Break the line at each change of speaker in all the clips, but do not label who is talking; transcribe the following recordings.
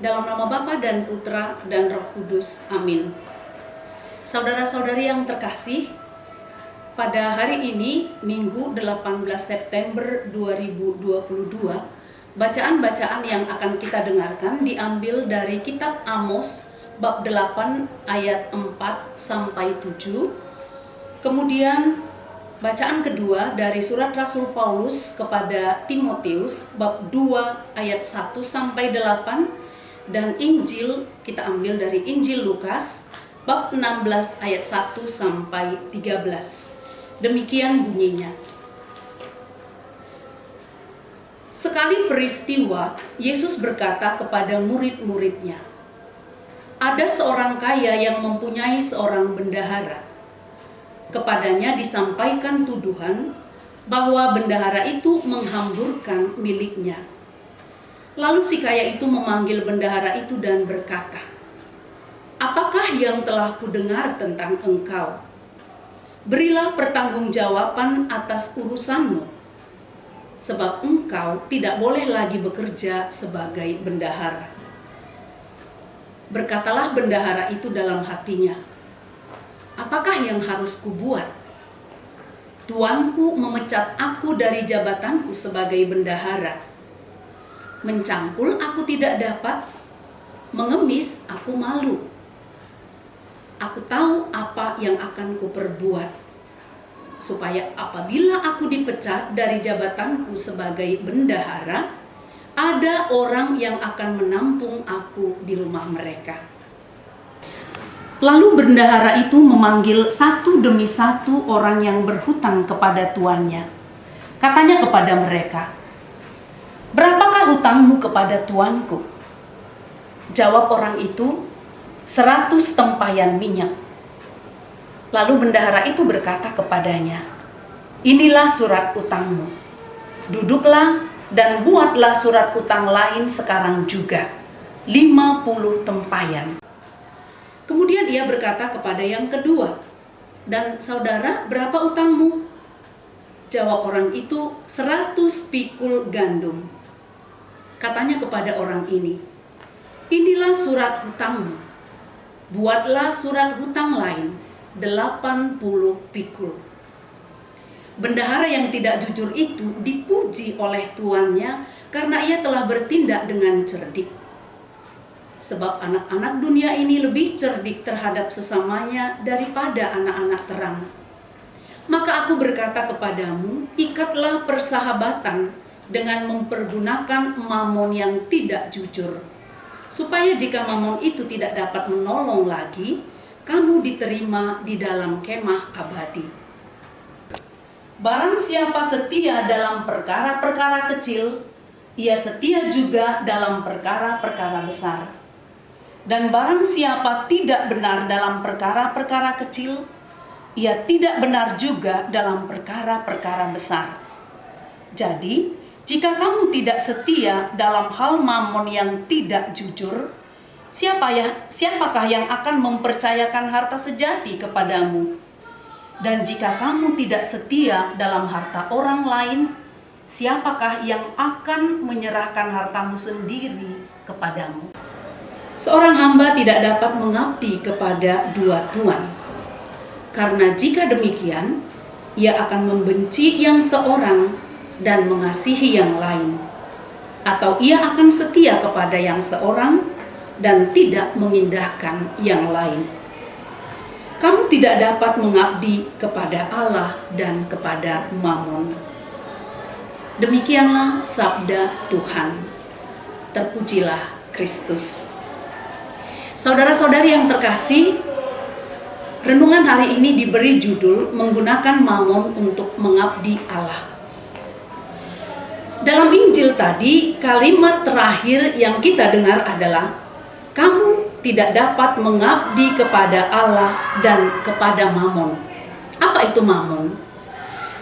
Dalam nama Bapa dan Putra dan Roh Kudus. Amin. Saudara-saudari yang terkasih, pada hari ini, Minggu 18 September 2022, bacaan-bacaan yang akan kita dengarkan diambil dari kitab Amos bab 8 ayat 4 sampai 7. Kemudian bacaan kedua dari surat Rasul Paulus kepada Timotius bab 2 ayat 1 sampai 8, dan Injil kita ambil dari Injil Lukas bab 16 ayat 1 sampai 13. Demikian bunyinya. Sekali peristiwa, Yesus berkata kepada murid-muridnya, "Ada seorang kaya yang mempunyai seorang bendahara. Kepadanya disampaikan tuduhan bahwa bendahara itu menghamburkan miliknya. Lalu si kaya itu memanggil bendahara itu dan berkata, 'Apakah yang telah kudengar tentang engkau? Berilah pertanggungjawaban atas urusanmu, sebab engkau tidak boleh lagi bekerja sebagai bendahara.' Berkatalah bendahara itu dalam hatinya, 'Apakah yang harus kubuat? Tuanku memecat aku dari jabatanku sebagai bendahara. Mencangkul aku tidak dapat, mengemis aku malu. Aku tahu apa yang akan kuperbuat, supaya apabila aku dipecat dari jabatanku sebagai bendahara, ada orang yang akan menampung aku di rumah mereka.' Lalu bendahara itu memanggil satu demi satu orang yang berhutang kepada tuannya. Katanya kepada mereka, 'Berapakah hutangmu kepada tuanku?' Jawab orang itu, 100 tempayan minyak. Lalu bendahara itu berkata kepadanya, 'Inilah surat utangmu. Duduklah dan buatlah surat utang lain sekarang juga, 50 tempayan.' Kemudian ia berkata kepada yang kedua, 'Dan saudara, berapa utangmu?' Jawab orang itu, 100 pikul gandum. Katanya kepada orang ini, 'Inilah surat hutangmu. Buatlah surat hutang lain, 80 pikul.' Bendahara yang tidak jujur itu dipuji oleh tuannya karena ia telah bertindak dengan cerdik. Sebab anak-anak dunia ini lebih cerdik terhadap sesamanya daripada anak-anak terang. Maka aku berkata kepadamu, ikatlah persahabatan dengan mempergunakan mamon yang tidak jujur, supaya jika mamon itu tidak dapat menolong lagi, kamu diterima di dalam kemah abadi. Barang siapa setia dalam perkara-perkara kecil, ia setia juga dalam perkara-perkara besar. Dan barang siapa tidak benar dalam perkara-perkara kecil, ia tidak benar juga dalam perkara-perkara besar. Jadi, jika kamu tidak setia dalam hal mamon yang tidak jujur, siapakah yang akan mempercayakan harta sejati kepadamu? Dan jika kamu tidak setia dalam harta orang lain, siapakah yang akan menyerahkan hartamu sendiri kepadamu? Seorang hamba tidak dapat mengabdi kepada dua tuan, karena jika demikian, ia akan membenci yang seorang dan mengasihi yang lain, atau ia akan setia kepada yang seorang dan tidak mengindahkan yang lain. Kamu tidak dapat mengabdi kepada Allah dan kepada mamon." Demikianlah sabda Tuhan. Terpujilah Kristus. Saudara-saudari yang terkasih, renungan hari ini diberi judul menggunakan mamon untuk mengabdi Allah. Dalam Injil tadi, kalimat terakhir yang kita dengar adalah, "Kamu tidak dapat mengabdi kepada Allah dan kepada mamon." Apa itu mamon?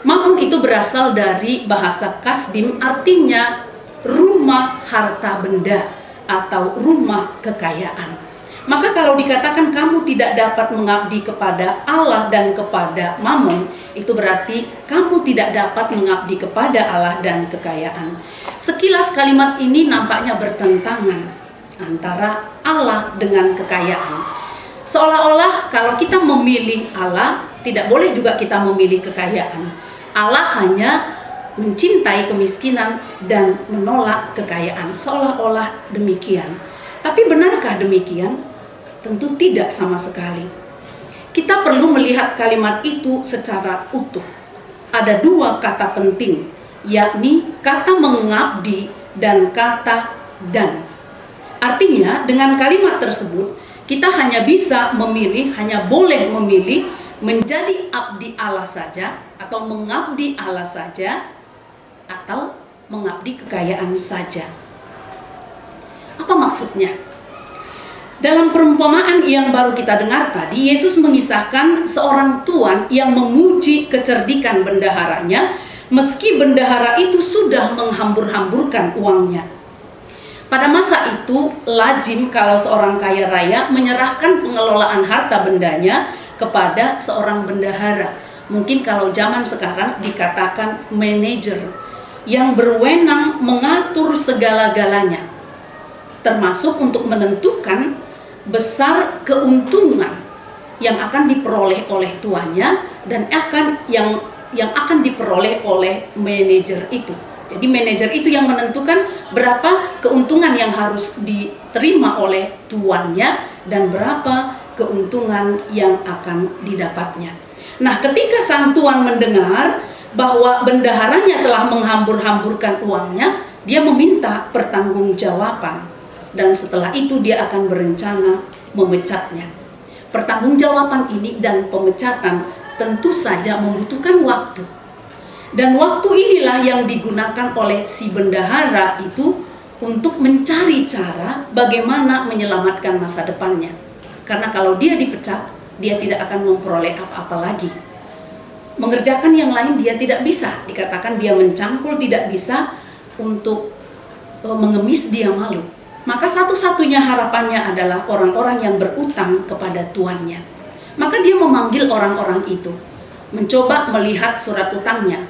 Mamon itu berasal dari bahasa Kasdim, artinya rumah harta benda atau rumah kekayaan. Maka kalau dikatakan kamu tidak dapat mengabdi kepada Allah dan kepada mamon, itu berarti kamu tidak dapat mengabdi kepada Allah dan kekayaan. Sekilas kalimat ini nampaknya bertentangan. antara Allah dengan kekayaan. Seolah-olah kalau kita memilih Allah, tidak boleh juga kita memilih kekayaan. Allah hanya mencintai kemiskinan dan menolak kekayaan, seolah-olah demikian. Tapi benarkah demikian? Tentu tidak sama sekali. Kita perlu melihat kalimat itu secara utuh. Ada dua kata penting, yakni kata mengabdi dan kata dan. Artinya dengan kalimat tersebut kita hanya bisa memilih, hanya boleh memilih menjadi abdi Allah saja, atau mengabdi Allah saja, atau mengabdi kekayaan saja. Apa maksudnya? Dalam perumpamaan yang baru kita dengar tadi, Yesus mengisahkan seorang tuan yang memuji kecerdikan bendaharanya, meski bendahara itu sudah menghambur-hamburkan uangnya. Pada masa itu, lazim kalau seorang kaya raya menyerahkan pengelolaan harta bendanya kepada seorang bendahara. Mungkin kalau zaman sekarang dikatakan manajer, yang berwenang mengatur segala-galanya, termasuk untuk menentukan besar keuntungan yang akan diperoleh oleh tuannya dan yang akan diperoleh oleh manajer itu. Jadi manajer itu yang menentukan berapa keuntungan yang harus diterima oleh tuannya dan berapa keuntungan yang akan didapatnya. Nah, ketika sang tuan mendengar bahwa bendaharanya telah menghambur-hamburkan uangnya, dia meminta pertanggungjawaban. Dan setelah itu dia akan berencana memecatnya. Pertanggungjawaban ini dan pemecatan tentu saja membutuhkan waktu. Dan waktu inilah yang digunakan oleh si bendahara itu untuk mencari cara bagaimana menyelamatkan masa depannya. Karena kalau dia dipecat, dia tidak akan memperoleh apa-apa lagi. Mengerjakan yang lain dia tidak bisa. Dikatakan dia mencangkul, tidak bisa untuk mengemis, dia malu. Maka satu-satunya harapannya adalah orang-orang yang berutang kepada tuannya. Maka dia memanggil orang-orang itu, mencoba melihat surat utangnya.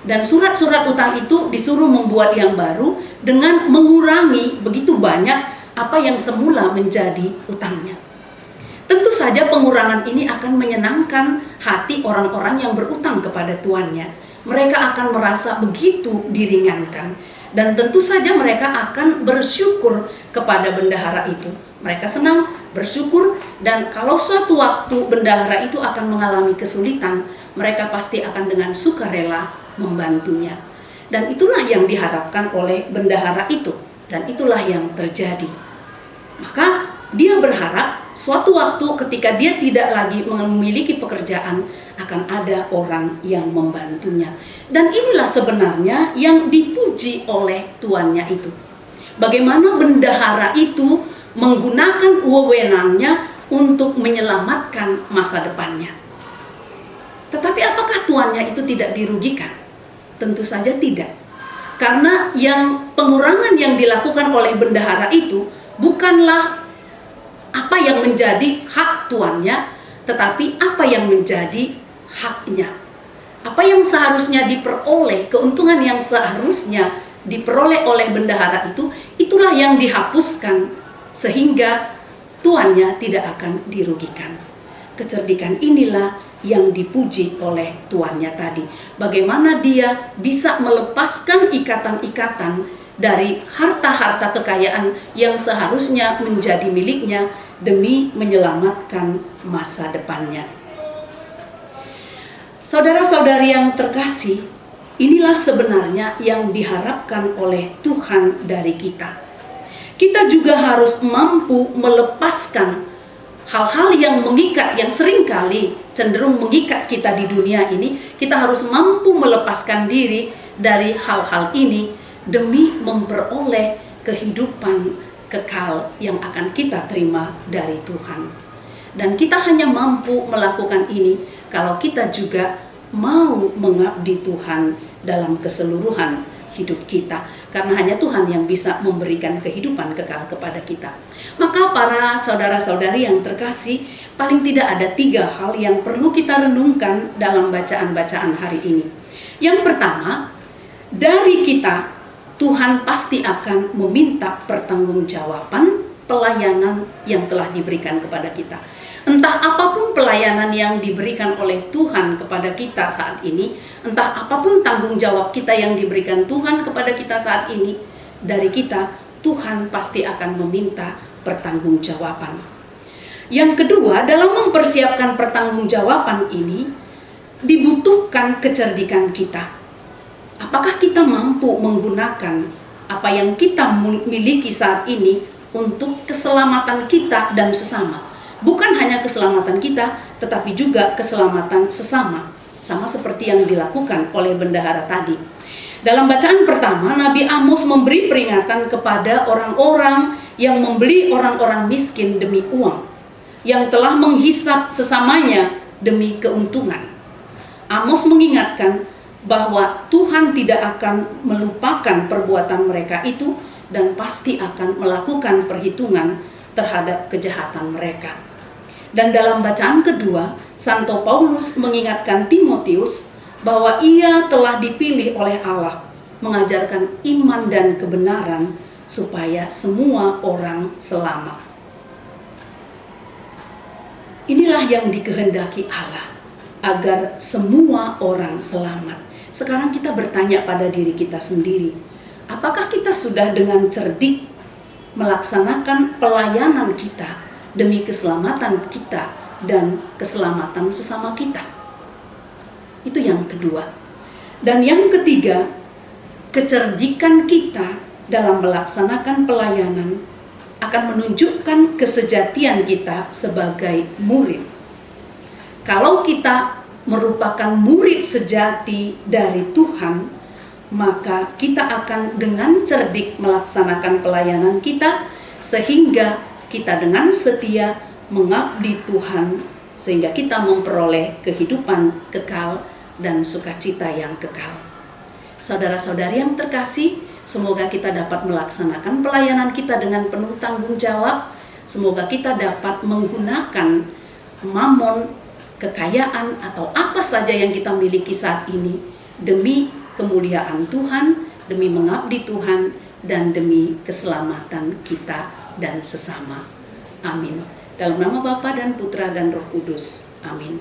Dan surat-surat utang itu disuruh membuat yang baru dengan mengurangi begitu banyak apa yang semula menjadi utangnya. Tentu saja pengurangan ini akan menyenangkan hati orang-orang yang berutang kepada tuannya. Mereka akan merasa begitu diringankan. Dan tentu saja mereka akan bersyukur kepada bendahara itu. Mereka senang, bersyukur, dan kalau suatu waktu bendahara itu akan mengalami kesulitan, mereka pasti akan dengan sukarela membantunya. Dan itulah yang diharapkan oleh bendahara itu, dan itulah yang terjadi. Maka dia berharap suatu waktu ketika dia tidak lagi memiliki pekerjaan, akan ada orang yang membantunya. Dan inilah sebenarnya yang dipuji oleh tuannya itu. Bagaimana bendahara itu menggunakan wewenangnya untuk menyelamatkan masa depannya. Tetapi apakah tuannya itu tidak dirugikan? Tentu saja tidak. Karena pengurangan yang dilakukan oleh bendahara itu bukanlah apa yang menjadi hak tuannya, tetapi apa yang menjadi haknya. Apa yang seharusnya diperoleh, keuntungan yang seharusnya diperoleh oleh bendahara itu, itulah yang dihapuskan sehingga tuannya tidak akan dirugikan. Kecerdikan inilah yang dipuji oleh tuannya tadi. Bagaimana dia bisa melepaskan ikatan-ikatan dari harta-harta kekayaan yang seharusnya menjadi miliknya demi menyelamatkan masa depannya. Saudara-saudari yang terkasih, inilah sebenarnya yang diharapkan oleh Tuhan dari kita. Kita juga harus mampu melepaskan hal-hal yang mengikat, yang seringkali cenderung mengikat kita di dunia ini. Kita harus mampu melepaskan diri dari hal-hal ini demi memperoleh kehidupan kekal yang akan kita terima dari Tuhan. Dan kita hanya mampu melakukan ini kalau kita juga mau mengabdi Tuhan dalam keseluruhan hidup kita. Karena hanya Tuhan yang bisa memberikan kehidupan kekal kepada kita. Maka para saudara-saudari yang terkasih, paling tidak ada 3 hal yang perlu kita renungkan dalam bacaan-bacaan hari ini. Yang pertama, dari kita Tuhan pasti akan meminta pertanggungjawaban pelayanan yang telah diberikan kepada kita. Entah apapun pelayanan yang diberikan oleh Tuhan kepada kita saat ini, entah apapun tanggung jawab kita yang diberikan Tuhan kepada kita saat ini, dari kita, Tuhan pasti akan meminta pertanggungjawaban. Yang kedua, dalam mempersiapkan pertanggungjawaban ini, dibutuhkan kecerdikan kita. Apakah kita mampu menggunakan apa yang kita miliki saat ini untuk keselamatan kita dan sesama? Bukan hanya keselamatan kita, tetapi juga keselamatan sesama. Sama seperti yang dilakukan oleh bendahara tadi. Dalam bacaan pertama, Nabi Amos memberi peringatan kepada orang-orang yang membeli orang-orang miskin demi uang, yang telah menghisap sesamanya demi keuntungan. Amos mengingatkan bahwa Tuhan tidak akan melupakan perbuatan mereka itu dan pasti akan melakukan perhitungan terhadap kejahatan mereka. Dan dalam bacaan kedua, Santo Paulus mengingatkan Timotius bahwa ia telah dipilih oleh Allah mengajarkan iman dan kebenaran supaya semua orang selamat. Inilah yang dikehendaki Allah, agar semua orang selamat. Sekarang kita bertanya pada diri kita sendiri, apakah kita sudah dengan cerdik melaksanakan pelayanan kita demi keselamatan kita dan keselamatan sesama kita? Itu yang kedua. Dan yang ketiga, kecerdikan kita dalam melaksanakan pelayanan akan menunjukkan kesejatian kita sebagai murid. Kalau kita merupakan murid sejati dari Tuhan, maka kita akan dengan cerdik melaksanakan pelayanan kita, sehingga kita dengan setia mengabdi Tuhan, sehingga kita memperoleh kehidupan kekal dan sukacita yang kekal. Saudara-saudari yang terkasih, semoga kita dapat melaksanakan pelayanan kita dengan penuh tanggung jawab. Semoga kita dapat menggunakan mamon, kekayaan, atau apa saja yang kita miliki saat ini demi kemuliaan Tuhan, demi mengabdi Tuhan, dan demi keselamatan kita dan sesama. Amin. Dalam nama Bapa dan Putra dan Roh Kudus. Amin.